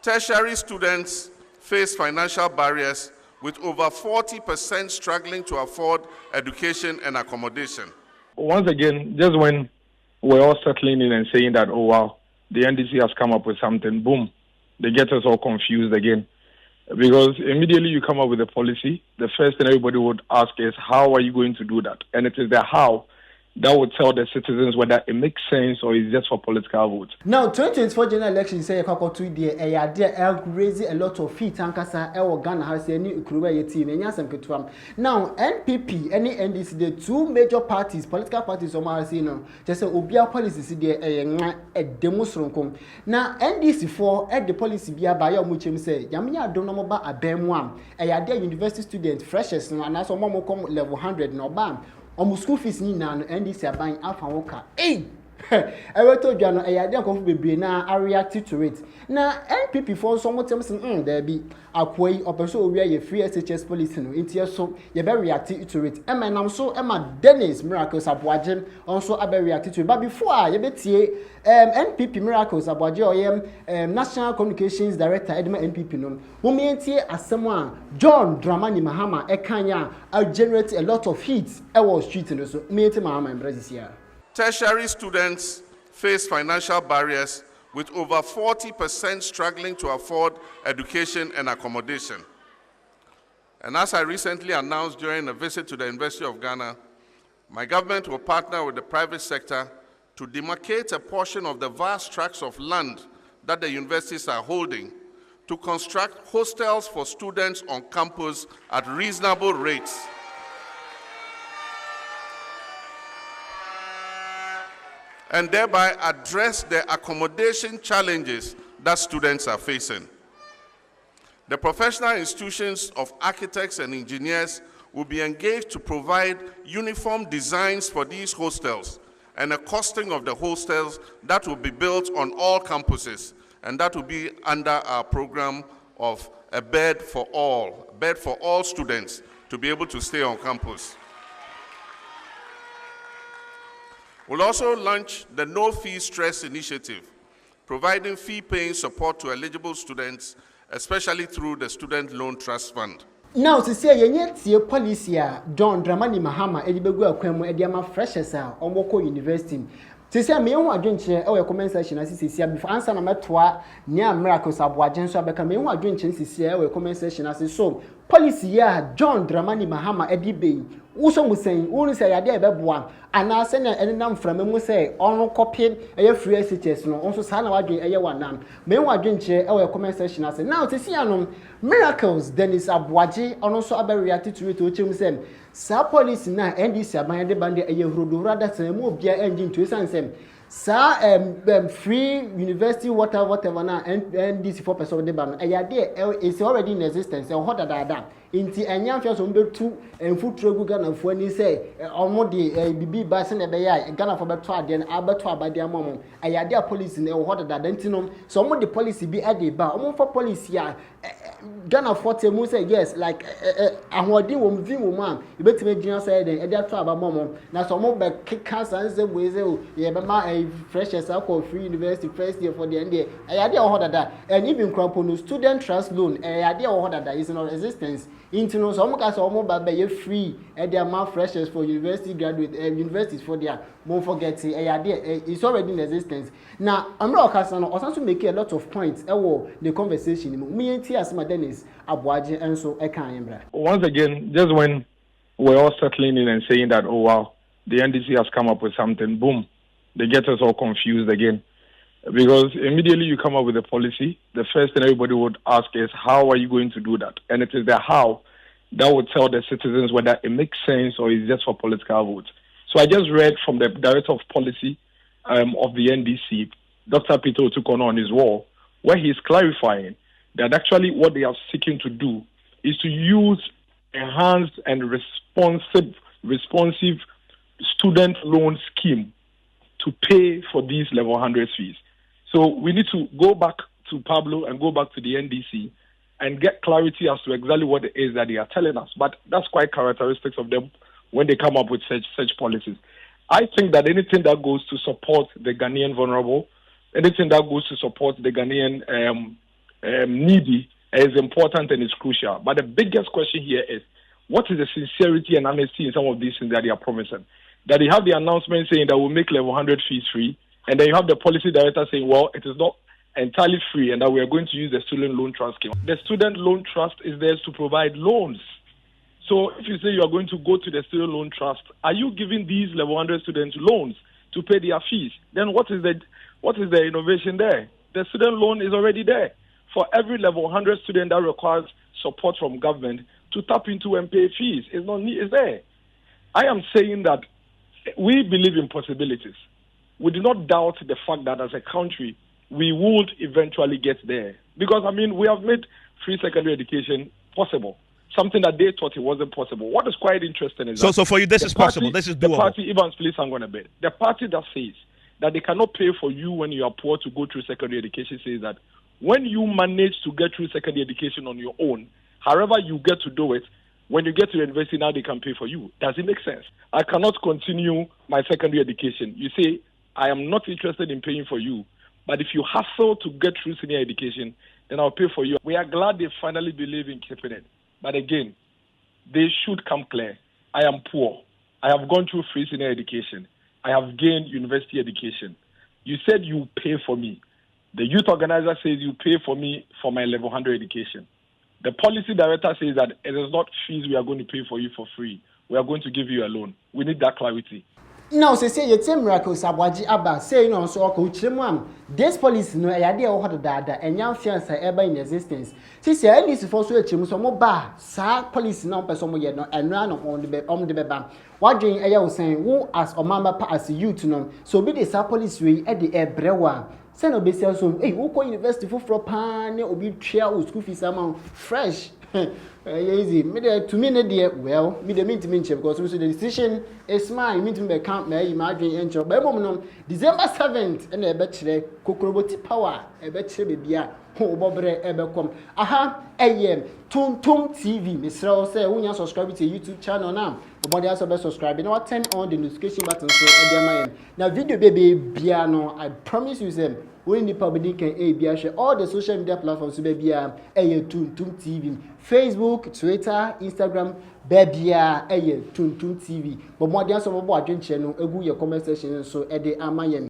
Tertiary students face financial barriers, with over 40% struggling to afford education and accommodation. Once again, just when we're all settling in and saying that, oh wow, the NDC has come up with something, boom, they get us all confused again. Because immediately you come up with a policy, the first thing everybody would ask is, how are you going to do that? And it is the how that would tell the citizens whether it makes sense or it's just for political votes. Now, 2024 general election say you 2 day raise a lot of feet and kasa Ghana has any Ukuruwa team and yasam. Now, NPP, any NDC, the two major parties, political parties, just say Obia policy there a demonstration. Now, NDC for at the policy be by your muchem say, Yamia don't know about a BM1, a university student, freshers, and as a mom come level 100 no bam. Almost school fees ni na NDC are buying half and worker. Hey! I told you no idea come be na I reacted to it. Na NPP for some time say there be akwai operation we are free SHS policy no ntia so you be reacted to it. Emma nam so Emma Dennis Miracles Aboagye also be reacted to it. But before you be tie NPP Miracles Aboagye oyem National Communications Director Edema NPP no. Mo me tie asem a John Dramani Mahama ekanya generate a lot of hits e was street no so me tie Mahama embrace here. Tertiary students face financial barriers, with over 40% struggling to afford education and accommodation. And as I recently announced during a visit to the University of Ghana, my government will partner with the private sector to demarcate a portion of the vast tracts of land that the universities are holding to construct hostels for students on campus at reasonable rates. And thereby address the accommodation challenges that students are facing. The professional institutions of architects and engineers will be engaged to provide uniform designs for these hostels and a costing of the hostels that will be built on all campuses, and that will be under our program of a bed for all students to be able to stay on campus. We'll also launch the No Fee Stress Initiative, providing fee-paying support to eligible students, especially through the Student Loan Trust Fund. Now, to say your policy, John Dramani Mahama, Edibegu Akwemu, Ediama Freshers, Omoko University. To say me who adwin che e comment section asisi before answer na metoa nya Miracles Aboagye so abeka me who adwin che sisi e comment section asisi so policy ya John Dramani Mahama edibe wo so musen wo say yade e beboa ana se na enam frame mu say onu copy e free SHS no onso sa na wadwin e wanam me who adwin che e comment section asisi now to see anom Miracles Dennis Aboagye ono so abe react to it o chem say sa policy na NDC aban de bande e yehrodo rather say mo bia engine to sense sa free university whatever na NDC 4% de ban is already in existence e ho dada inti enya fia so mbetu enfutro gu Ghana fo ani say omo de bibi ba se na be ya Ghana fo beto ade na abeto abade amom ayade a policy na e ho dada ntinom so omo de policy bi ade ba omo for policy a Ghana for temu say yes like ahodi wo mvi wo man e betime gina say den e de ato abamom na so omo be keka sanse boeze o ye be ma freshers akọ free university first year for the end ayade a ho dada and even crampo no student trust loan ayade a ho dada is in existence into no so omo ka so omo ba be free e dey ma freshers for university graduate universities for their won't forget it's already in existence. Now I'm not also make a lot of points the conversation me and as Dennis Aboagye and so once again, just when we're all settling in and saying that, oh wow, the NDC has come up with something, boom, they get us all confused again. Because immediately you come up with a policy, the first thing everybody would ask is, how are you going to do that? And it is the how that would tell the citizens whether it makes sense or it's just for political votes. So I just read from the Director of Policy of the NDC, Dr. Peter Otukono on his wall, where he is clarifying that actually what they are seeking to do is to use enhanced and responsive student loan scheme to pay for these level 100 fees. So we need to go back to Pablo and go back to the NDC and get clarity as to exactly what it is that they are telling us. But that's quite characteristic of them when they come up with such policies. I think that anything that goes to support the Ghanaian vulnerable, anything that goes to support the Ghanaian needy is important and is crucial. But the biggest question here is, what is the sincerity and honesty in some of these things that they are promising? That they have the announcement saying that we'll make level 100 fees free, and then you have the policy director saying, well, it is not entirely free and that we are going to use the student loan trust scheme. The student loan trust is there to provide loans. So if you say you are going to go to the student loan trust, are you giving these level 100 students loans to pay their fees? Then what is the innovation there? The student loan is already there for every level 100 student that requires support from government to tap into and pay fees. It's there. I am saying that we believe in possibilities. We do not doubt the fact that as a country, we would eventually get there. Because, we have made free secondary education possible, something that they thought it wasn't possible. What is quite interesting is so for you, this is possible. This is doable. The party, Evans, please hang on a bit. The party that says that they cannot pay for you when you are poor to go through secondary education says that when you manage to get through secondary education on your own, however you get to do it, when you get to the university, now they can pay for you. Does it make sense? I cannot continue my secondary education. You say, I am not interested in paying for you, but if you hustle to get through senior education, then I'll pay for you. We are glad they finally believe in keeping it. But again, they should come clear. I am poor. I have gone through free senior education. I have gained university education. You said you pay for me. The youth organizer says you pay for me for my level 100 education. The policy director says that it is not fees we are going to pay for you for free. We are going to give you a loan. We need that clarity. Now, say you tell miracles Aboagye Abba say no so ko chiremu this policy no eyade e wo dada enya fiance eba in existence. See at least for so chiremu so mo ba sa policy na person mo ye no enra no on de beba. Wadwen eya wo sen wo as omamba pa as youth no so be the sa policy we e de ebrewa. Say no be say so wo ko university for pa ne obi twa o school fees amount fresh. Easy. To me, well, me the mean because the decision is mine. Me to be count me imagine entry. But December 7th, and a better Kokoroboti power, a better baby. Oh, Bobre ever come. Aha, AM Tum TV. Miss Rose say, when you subscribe to YouTube channel now, nobody else be subscribing. Now turn on the notification button so now video baby piano. I promise you, Sam. When the public can share all the social media platforms to baby Tum TV, Facebook, Twitter, Instagram, baby Tum TV. But more than some of what channel, a good comment section so at the Amayan.